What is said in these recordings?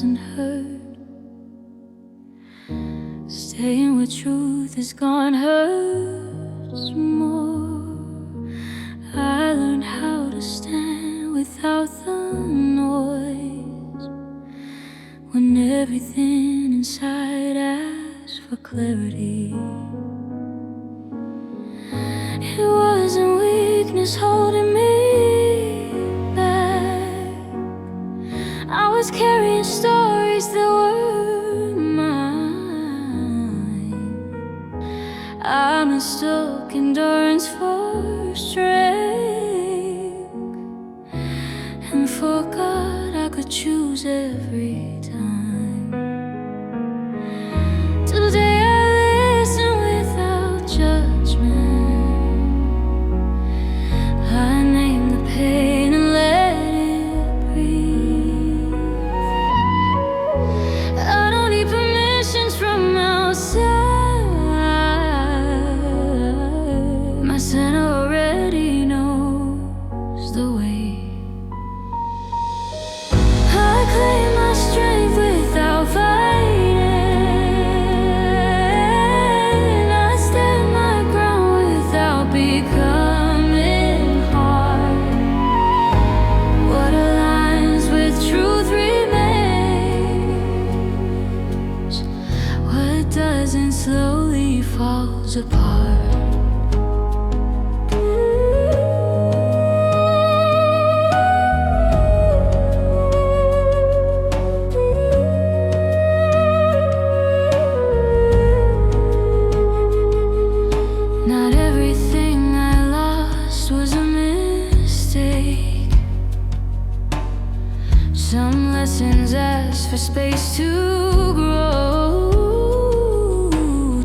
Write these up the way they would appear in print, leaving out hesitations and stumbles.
wasn't heard. Staying with truth is gone hurts more. I learned how to stand without the noise, when everything inside asks for clarity. It wasn't weakness holding me back. I was carrying stories that were mine. I mistook endurance for strength, and forgot I could choose every time. Today I listen without judgment. I name the pain and let it breathe. I don't need permissions from outside. My center already knows the way. I claim my strength without fighting. I stand my ground without becoming hard. What aligns with truth remains. What doesn't slowly falls apart. Not everything I lost was a mistake. Some lessons ask for space to grow.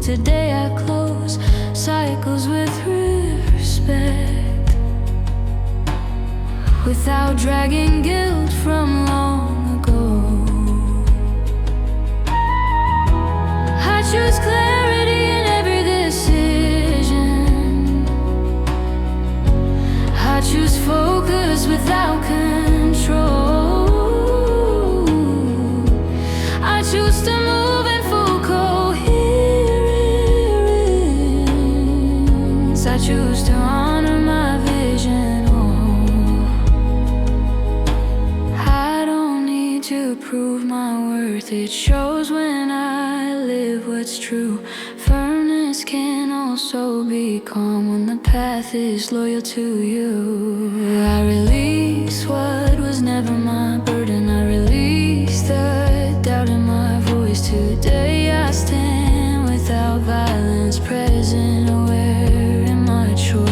Today I close cycles with respect, without dragging guilt from long ago. I choose clarity in every decision. I choose focus without control. I choose to move in full coherence. I choose to honor my vision. I don't need to prove my worth. It shows when I live what's true. Firmness can also be calm when the path is loyal to you. I release what was never my burden. I release the doubt in my voice. Today I stand without violence, present, aware in my choice.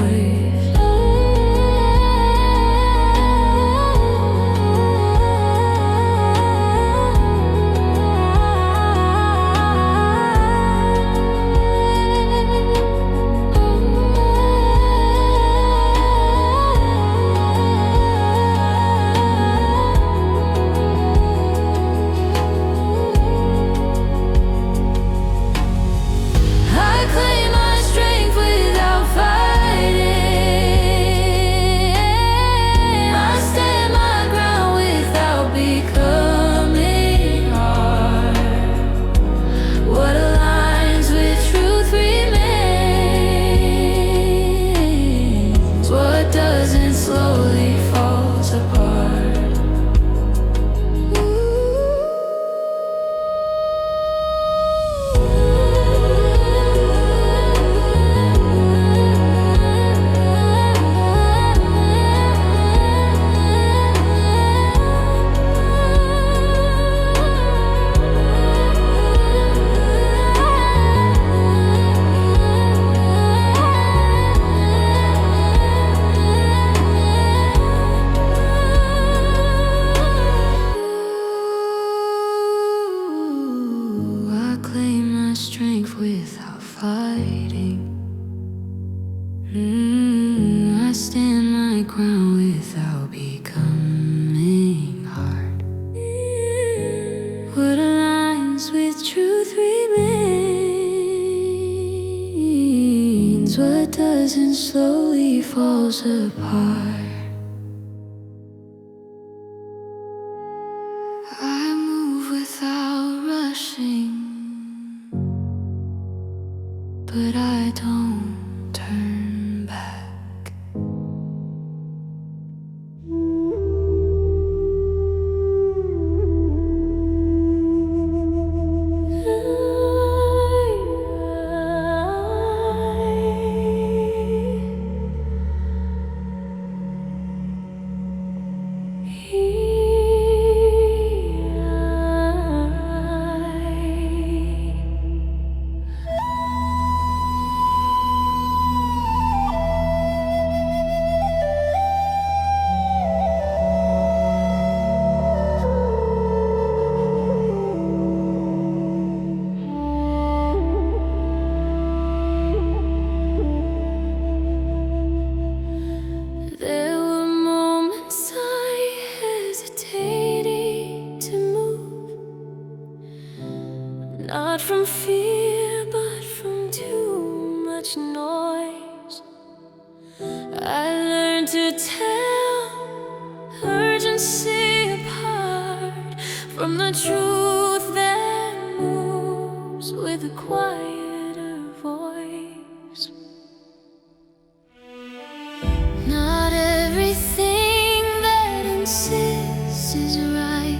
Slowly falls apart. Without fighting, I stand my ground without becoming hard. What aligns with truth remains. What doesn't slowly falls apart. I move with but I don't turn back. There were moments I hesitated to move, not from fear, but from too much noise. I learned to tell urgency apart from the truth that moves with a quieter voice. Not everything that insists is right.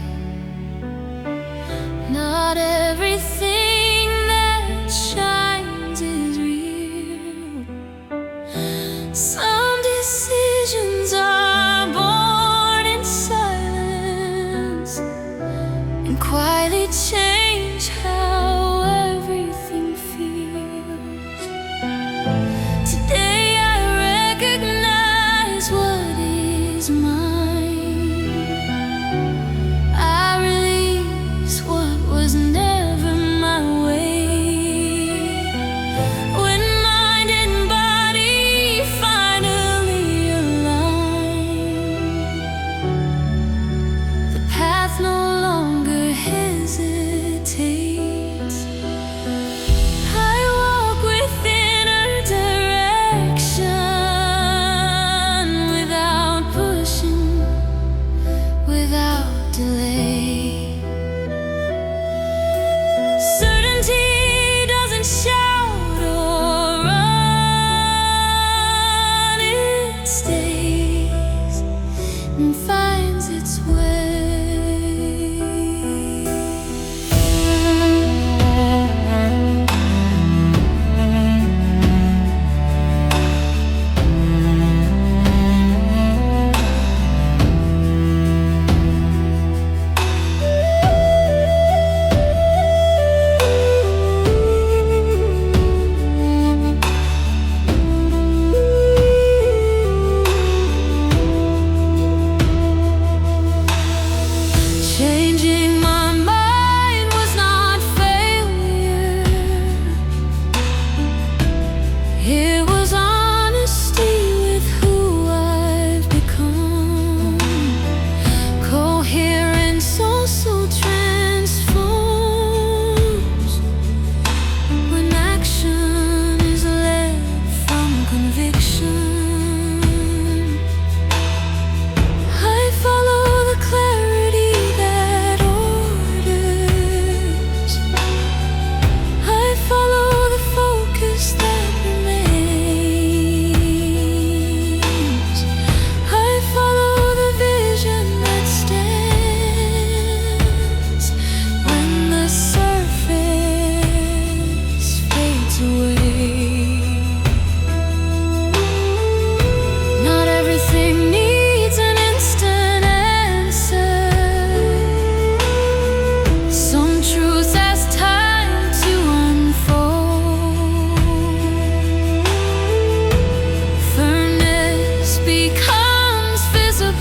Not everything that shines is real. Some decisions are born in silence and quietly change how everything feels. Today I recognize what is mine. I release what was never my way. When mind and body finally align, the path no longer hesitates. I walk with inner direction without pushing, without delay. Certainty doesn't shout or run, it stays and finds its way. Changing my mind was not failure. It was honesty with who I've become. Coherence also transforms when action is led from conviction. I follow the clarity that orders. I follow the focus that remains. I follow the vision that stands when the surface fades away. Not everything needs an instant answer. Some truth has time to unfold. Firmness becomes visible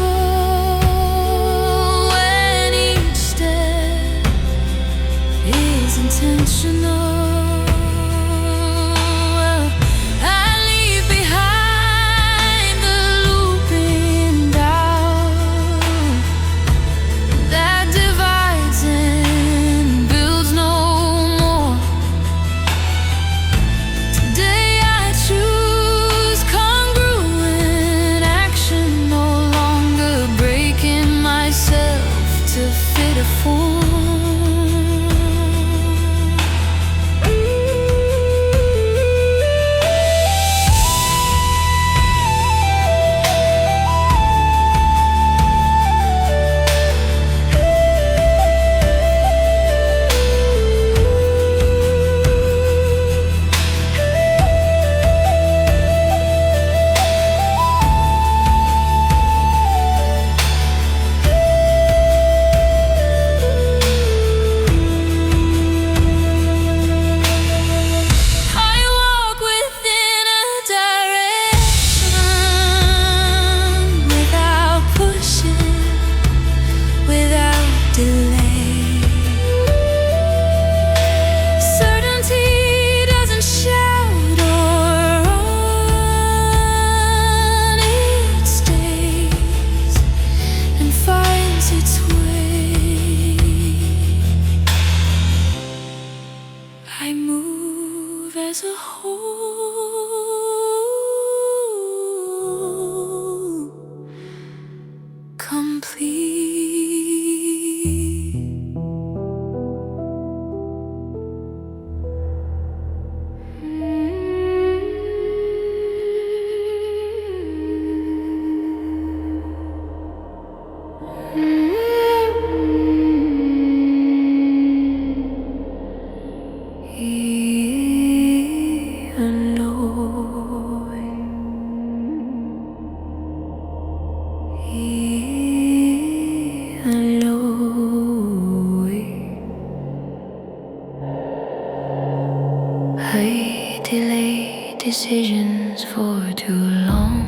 when each step is intentional. I leave behind the looping doubt that divides and builds no more. Today I choose congruent action, no longer breaking myself to fit a form. as a whole, complete. I delay decisions for too long,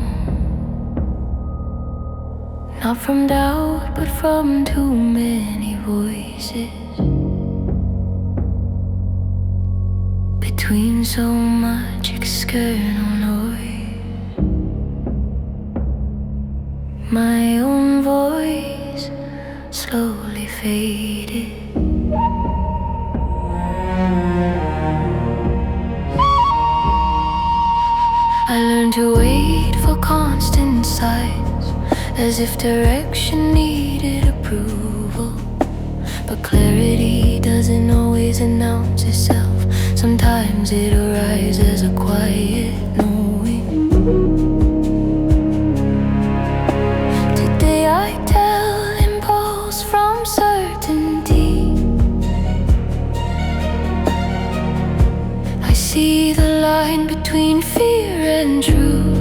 not from doubt, but from too many voices. Between so much external noise, my own voice slowly faded. I learned to wait for constant signs, as if direction needed approval. But clarity doesn't always announce itself. Sometimes it arrives as a quiet knowing. Today I tell impulse from certainty. I see the line between fear and truth.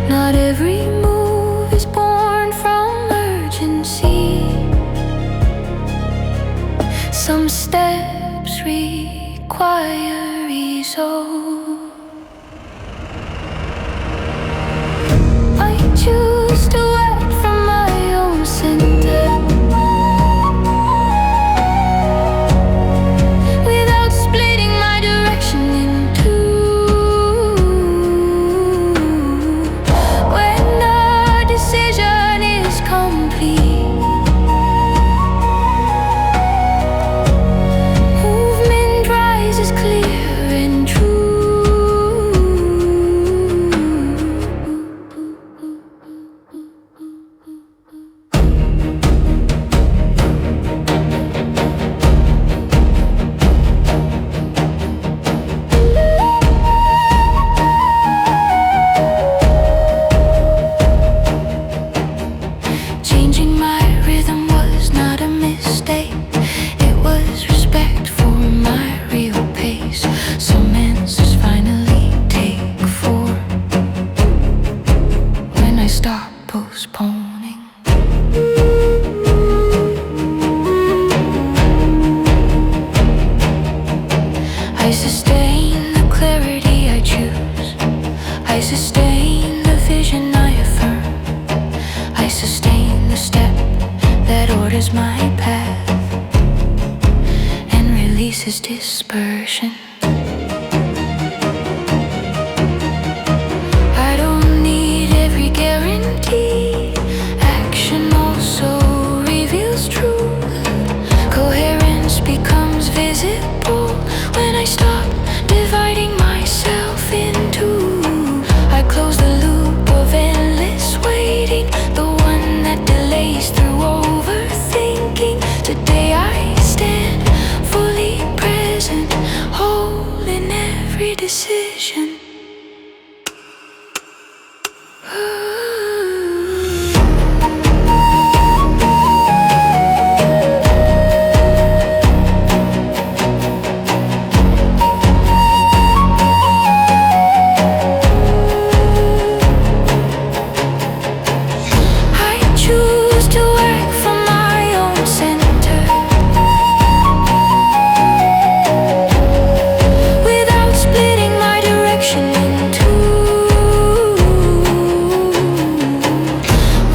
Not every move is born from urgency. Some steps require resolve. I choose to act from my own center, without splitting my direction in two. When a decision is complete, movement rises clear and true. Changing my rhythm was not a mistake. It was respect for my real pace. Some answers finally take form when I stop postponing. I sustain the clarity I choose. I sustain the vision I affirm. I sustain the step that orders my path and releases dispersion. I don't need every guarantee. Action also reveals truth. Coherence becomes visible when I stop dividing myself in two. I close the loop of endless waiting, the one that delays through overthinking. Today I stand fully present, whole in every decision. I choose to work from my own center, without splitting my direction in two.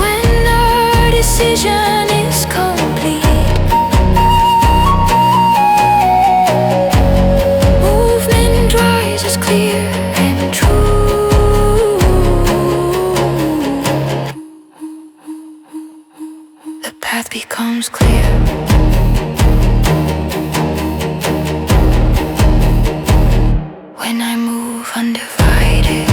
When our decision is complete, movement rises clear and true. The path becomes clear. when I move undivided.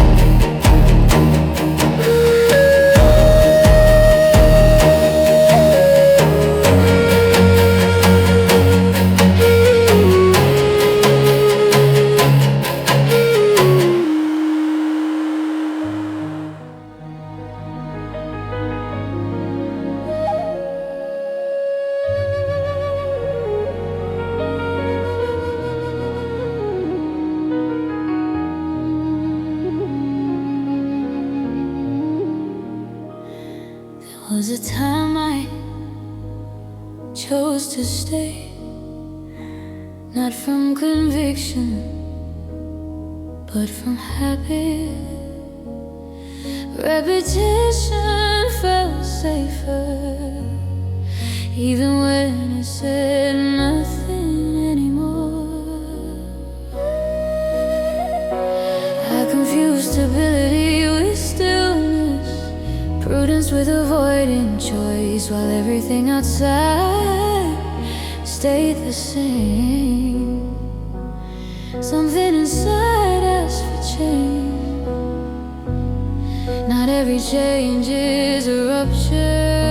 There was a time I chose to stay, not from conviction, but from habit. Repetition felt safer, even when it said nothing anymore. I confused stability with stillness, prudence with avoiding choice, while everything outside stayed the same. Something inside asked for change. Not every change is a rupture.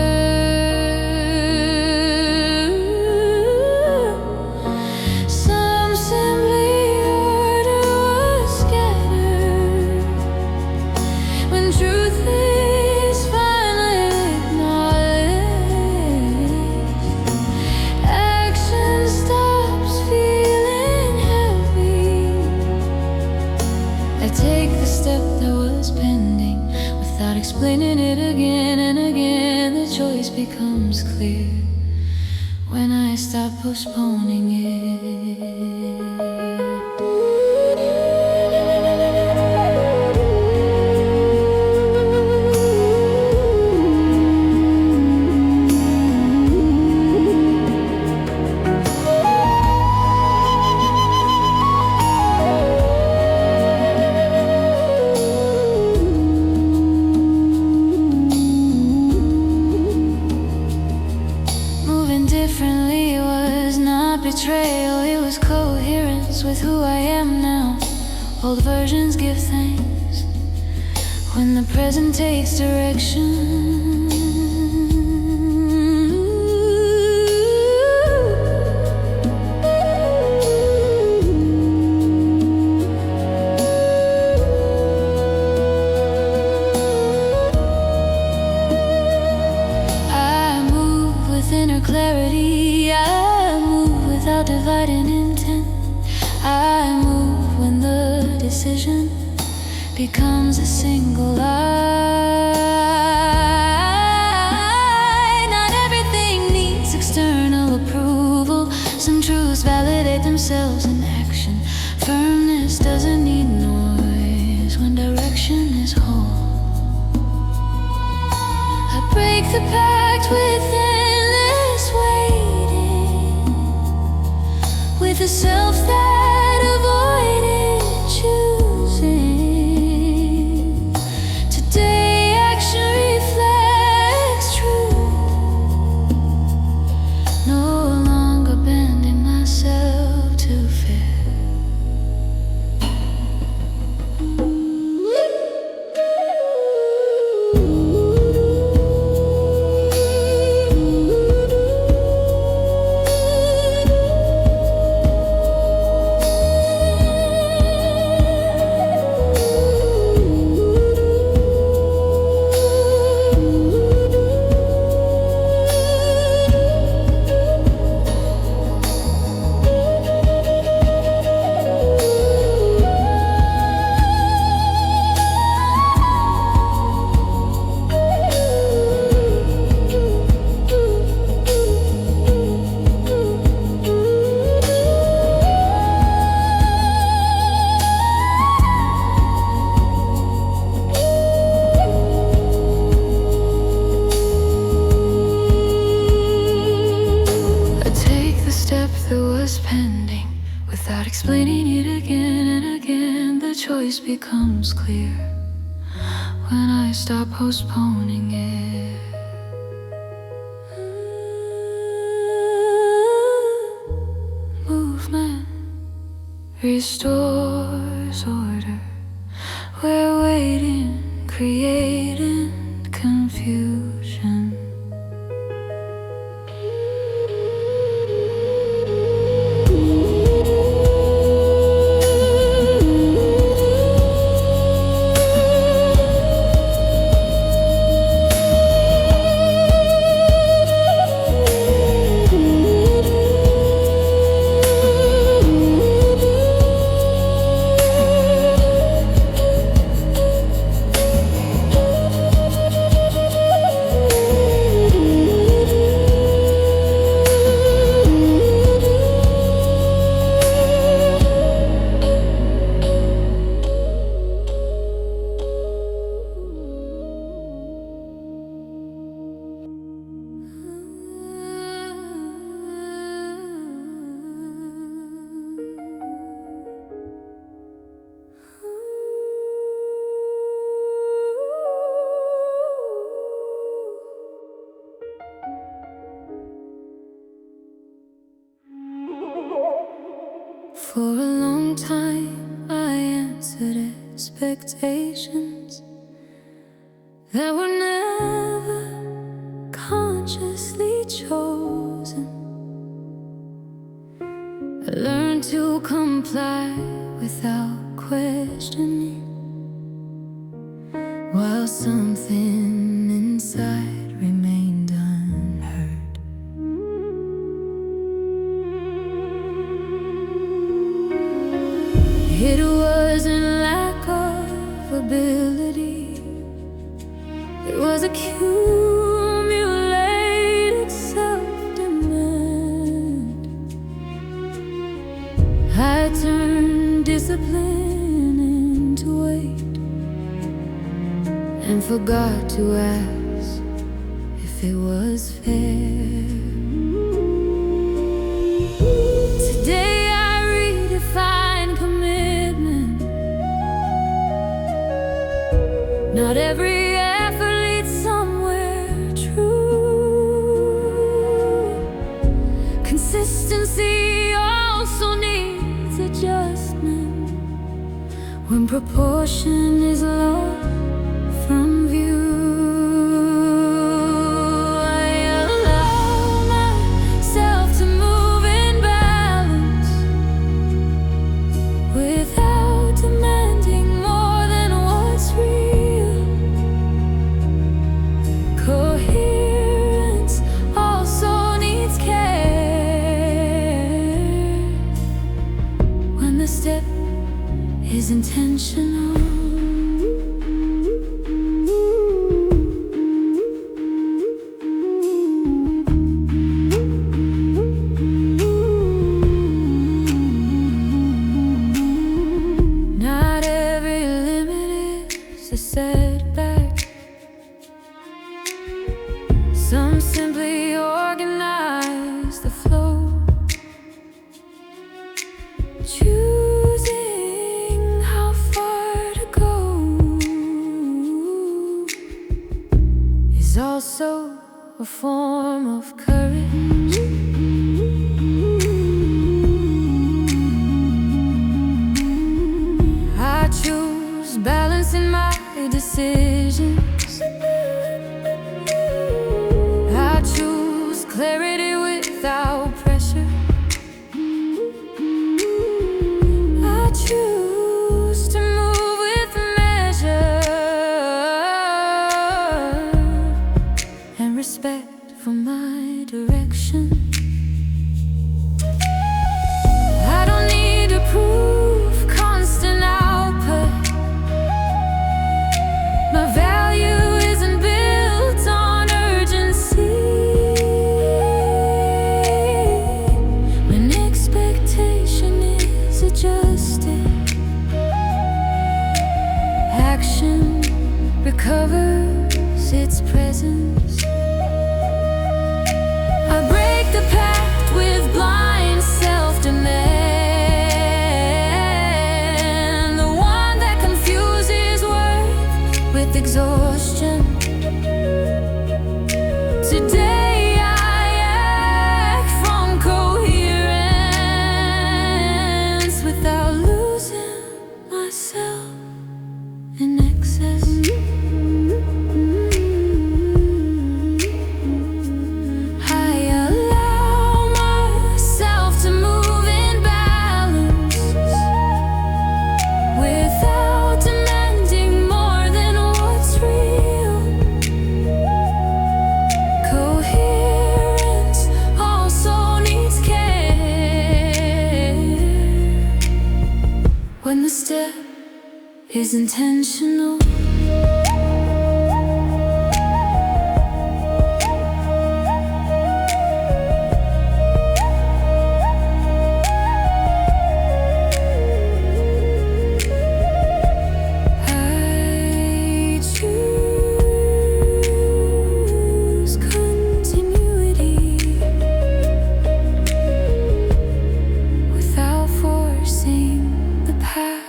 Some simply order was scattered when truth is finally acknowledged. Action stops feeling heavy. I take the step that was pending without explaining it again and again. The choice becomes clear when I stop postponing it. Differently was not betrayal, it was coherence with who I am now. Old versions give thanks when the present takes direction. Inner clarity, I move without dividing intent. I move when the decision becomes a single lie. Not everything needs external approval. Some truths validate themselves in action. Firmness doesn't need noise when direction is whole. I break the pact within, with a self that avoided choosing. Today action reflects truth. No longer bending myself to fear. Pending, without explaining it again and again. The choice becomes clear when I stop postponing it. Movement restores disorder. We're waiting, creating confusion. For a long time I answered expectations that were never consciously chosen. I learned to comply without questioning, while something inside remained unheard. It wasn't lack of ability, it was accumulated self-demand. I turned discipline into weight and forgot to ask if it was fair. Today I redefine commitment. Not every effort leads somewhere true. Consistency also needs adjustment when proportion is lost from view. I allow myself to move in balance without demanding more than what's real. Coherence also needs care when the step is intentional. Not every limit is a setback. Some simply organize the flow. Choosing how far to go is also a form of courage. I choose balance in my decisions. I choose clarity without pressure. I choose to move with measure and respect for my direction. I don't need to prove constant output. My value isn't built on urgency. is intentional. I choose continuity without forcing the path.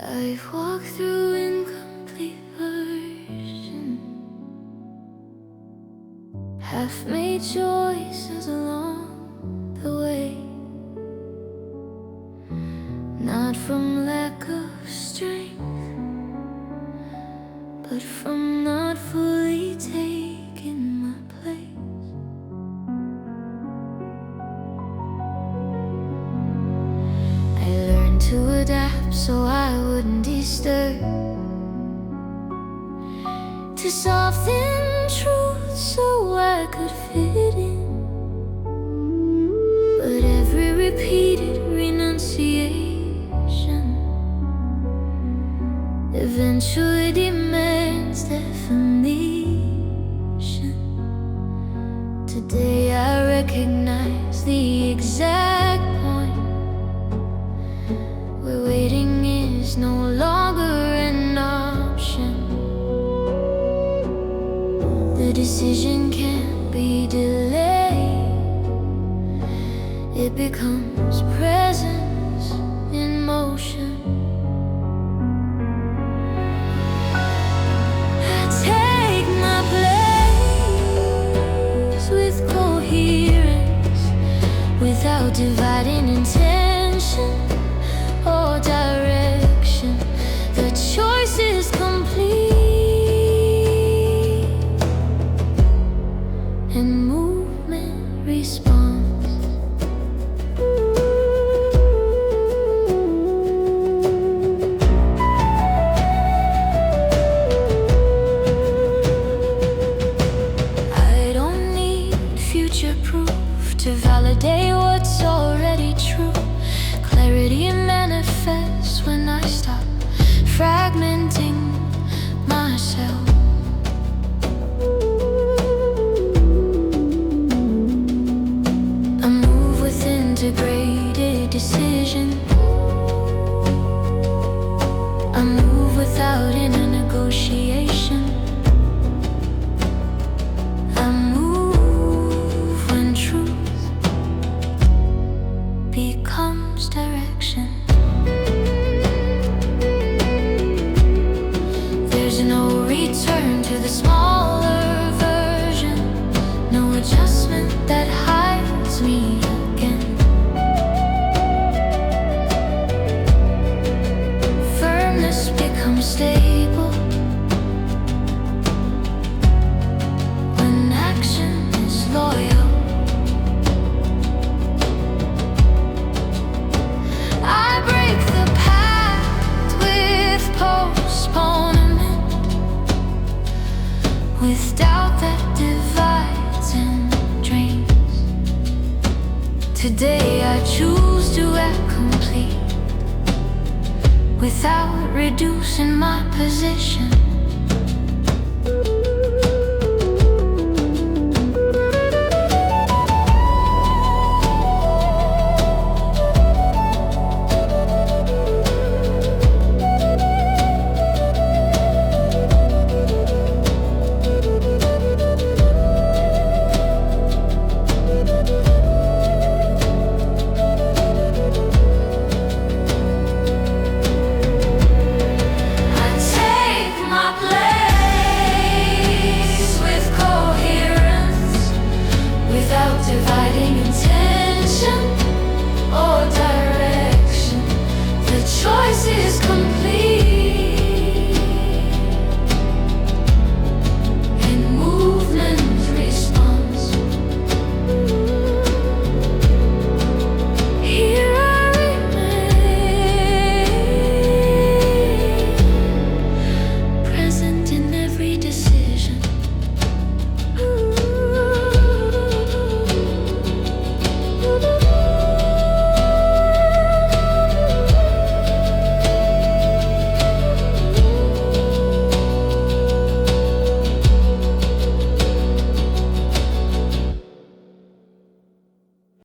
I've walked through incomplete version, half made choices along the way, not from lack of strength, but from not fully taking my place. I learned to adapt so I wouldn't disturb, to soften truth so I could fit in. But every repeated renunciation eventually demands defamation. Today I recognize the exact point where waiting is no longer an option. The decision can't be delayed, it becomes presence in motion. I take my place with coherence, without dividing intention or direction. The choice is complete, and movement responds. I don't need future proof to validate what's already true. Clarity manifests when I stop fragmenting myself. I move with integrated decision. I move without inner negotiation. I move when truth becomes direction. There's no return to the smaller version, no adjustment that hides me again. Firmness becomes stable when action is loyal. I break the pact with postponement, with doubt that divides and drains. Today I choose to act complete, without reducing my position.